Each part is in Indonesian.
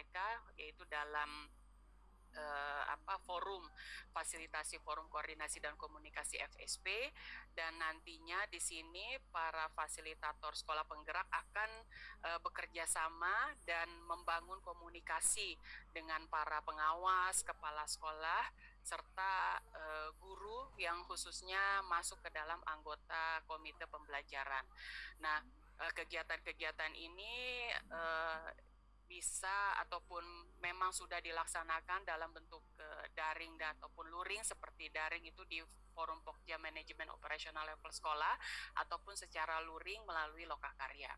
mereka, yaitu dalam forum fasilitasi forum koordinasi dan komunikasi FSP, dan nantinya di sini para fasilitator sekolah penggerak akan bekerja sama dan membangun komunikasi dengan para pengawas, kepala sekolah, serta guru yang khususnya masuk ke dalam anggota komite pembelajaran. Nah, kegiatan-kegiatan ini bisa ataupun memang sudah dilaksanakan dalam bentuk daring ataupun luring. Seperti daring itu di forum Pokja Manajemen Operasional Level Sekolah, ataupun secara luring melalui Lokakarya.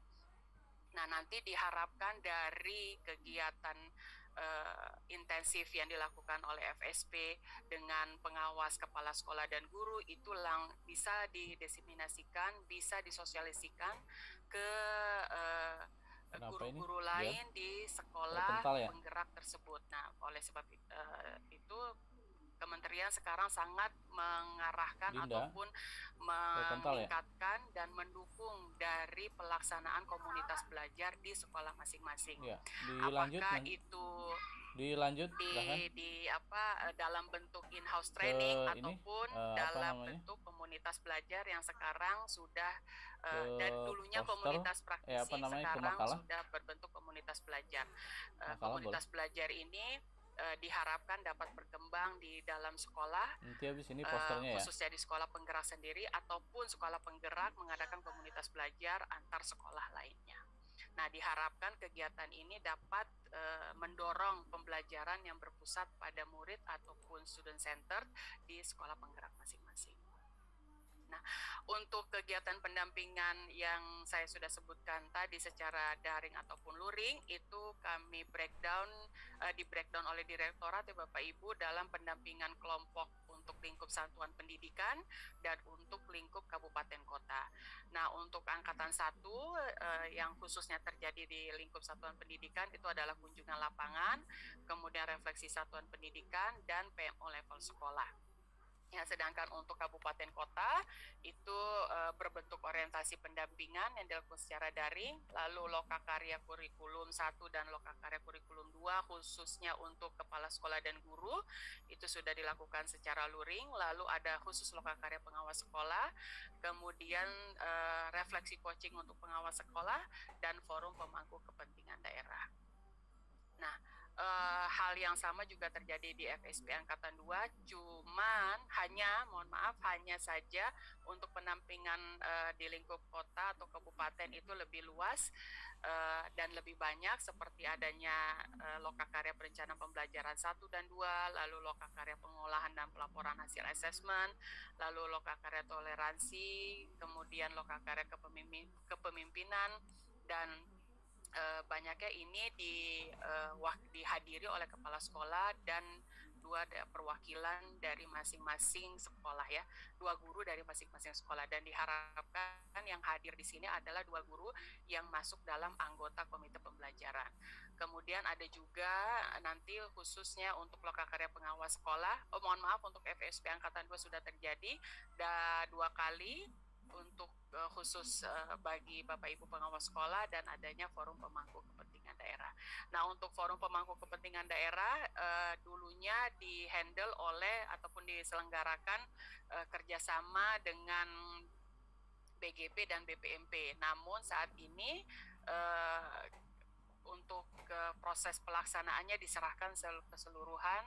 Nah, nanti diharapkan dari kegiatan intensif yang dilakukan oleh FSP dengan pengawas, kepala sekolah, dan guru itu bisa didiseminasikan, bisa disosialisikan ke guru-guru lain di sekolah penggerak tersebut. Nah, oleh sebab itu Kementerian sekarang sangat mengarahkan ataupun meningkatkan dan mendukung dari pelaksanaan komunitas belajar di sekolah masing-masing. Apakah itu dalam bentuk in-house training ataupun dalam bentuk komunitas belajar yang sekarang sudah dan dulunya komunitas praktisi, sekarang sudah berbentuk komunitas belajar. Komunitas belajar ini diharapkan dapat berkembang di dalam sekolah, khususnya di sekolah penggerak sendiri ataupun sekolah penggerak mengadakan komunitas belajar antar sekolah lainnya. Nah, diharapkan kegiatan ini dapat mendorong pembelajaran yang berpusat pada murid ataupun student centered di sekolah penggerak masing-masing. Nah, untuk kegiatan pendampingan yang saya sudah sebutkan tadi secara daring ataupun luring, itu kami di breakdown oleh direktorat ya Bapak Ibu dalam pendampingan kelompok untuk lingkup satuan pendidikan dan untuk lingkup kabupaten kota. Nah, untuk angkatan 1 yang khususnya terjadi di lingkup satuan pendidikan itu adalah kunjungan lapangan, kemudian refleksi satuan pendidikan, dan PMO level sekolah. Ya, sedangkan untuk kabupaten kota itu berbentuk orientasi pendampingan yang dilakukan secara daring, lalu Lokakarya kurikulum 1 dan Lokakarya kurikulum 2 khususnya untuk kepala sekolah dan guru itu sudah dilakukan secara luring, lalu ada khusus Lokakarya pengawas sekolah, kemudian refleksi coaching untuk pengawas sekolah, dan forum pemangku kepentingan daerah. Nah, hal yang sama juga terjadi di FSP Angkatan 2, cuman hanya saja untuk pendampingan di lingkup kota atau kabupaten itu lebih luas dan lebih banyak, seperti adanya Lokakarya Perencanaan Pembelajaran 1 dan 2, lalu Lokakarya Pengolahan dan Pelaporan Hasil Asesmen, lalu Lokakarya Toleransi, kemudian Lokakarya Kepemimpinan, dan banyaknya ini dihadiri oleh kepala sekolah dan 2 perwakilan dari masing-masing sekolah ya, 2 guru dari masing-masing sekolah, dan diharapkan yang hadir di sini adalah 2 guru yang masuk dalam anggota komite pembelajaran. Kemudian ada juga nanti khususnya untuk Lokakarya pengawas sekolah, untuk FSP Angkatan 2 sudah terjadi 2 kali untuk khusus bagi Bapak Ibu pengawas sekolah, dan adanya forum pemangku kepentingan daerah. Nah, untuk forum pemangku kepentingan daerah dulunya dihandle oleh ataupun diselenggarakan kerjasama dengan BGP dan BPMP. Namun saat ini untuk proses pelaksanaannya diserahkan keseluruhan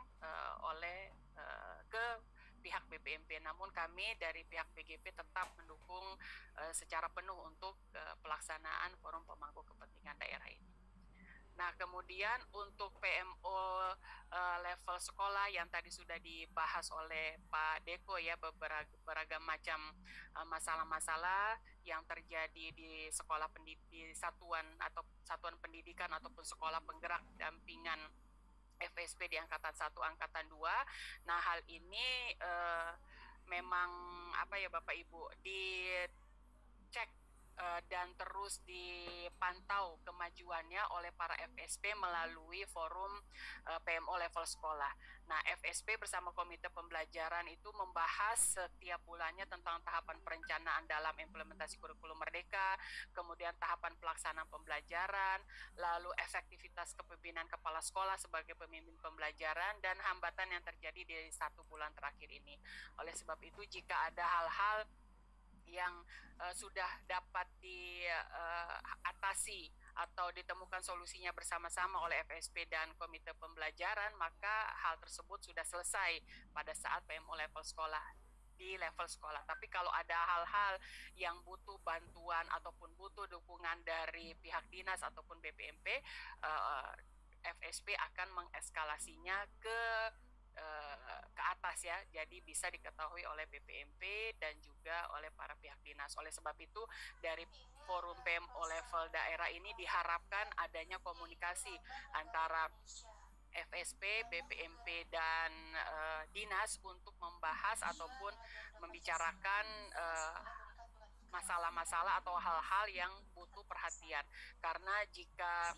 oleh ke pihak BPMP. Namun kami dari pihak BGP tetap mendukung secara penuh untuk pelaksanaan forum pemangku kepentingan daerah ini. Nah, kemudian untuk PMO level sekolah yang tadi sudah dibahas oleh Pak Deko ya, beragam macam masalah-masalah yang terjadi di sekolah di satuan pendidikan ataupun sekolah penggerak dampingan FSP di Angkatan 1, Angkatan 2. Nah, hal ini memang Bapak Ibu dicek dan terus dipantau kemajuannya oleh para FSP melalui forum PMO level sekolah. Nah, FSP bersama Komite Pembelajaran itu membahas setiap bulannya tentang tahapan perencanaan dalam implementasi kurikulum Merdeka, kemudian tahapan pelaksanaan pembelajaran, lalu efektivitas kepemimpinan kepala sekolah sebagai pemimpin pembelajaran, dan hambatan yang terjadi di 1 bulan terakhir ini. Oleh sebab itu, jika ada hal-hal yang sudah dapat diatasi atau ditemukan solusinya bersama-sama oleh FSP dan Komite Pembelajaran, maka hal tersebut sudah selesai pada saat PMO level sekolah di level sekolah. Tapi kalau ada hal-hal yang butuh bantuan ataupun butuh dukungan dari pihak dinas ataupun BPMP, FSP akan mengeskalasinya ke atas ya, jadi bisa diketahui oleh BPMP dan juga oleh para pihak dinas. Oleh sebab itu, dari forum PMO level daerah ini diharapkan adanya komunikasi antara FSP, BPMP, dan dinas untuk membahas ataupun membicarakan masalah-masalah atau hal-hal yang butuh perhatian. Karena jika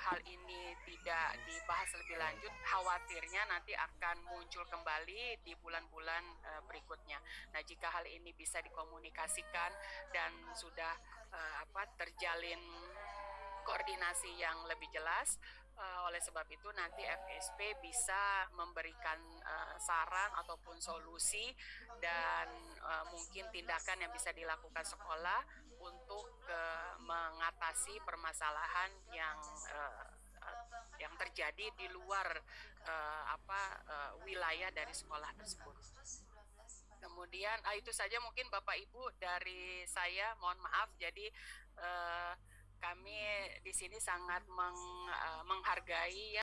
hal ini tidak dibahas lebih lanjut, khawatirnya nanti akan muncul kembali di bulan-bulan berikutnya. Nah, jika hal ini bisa dikomunikasikan dan sudah terjalin koordinasi yang lebih jelas, oleh sebab itu nanti FSP bisa memberikan saran ataupun solusi dan mungkin tindakan yang bisa dilakukan sekolah untuk mengatasi permasalahan yang terjadi di luar wilayah dari sekolah tersebut. Kemudian itu saja mungkin Bapak Ibu dari saya, mohon maaf. Jadi kami di sini sangat menghargai ya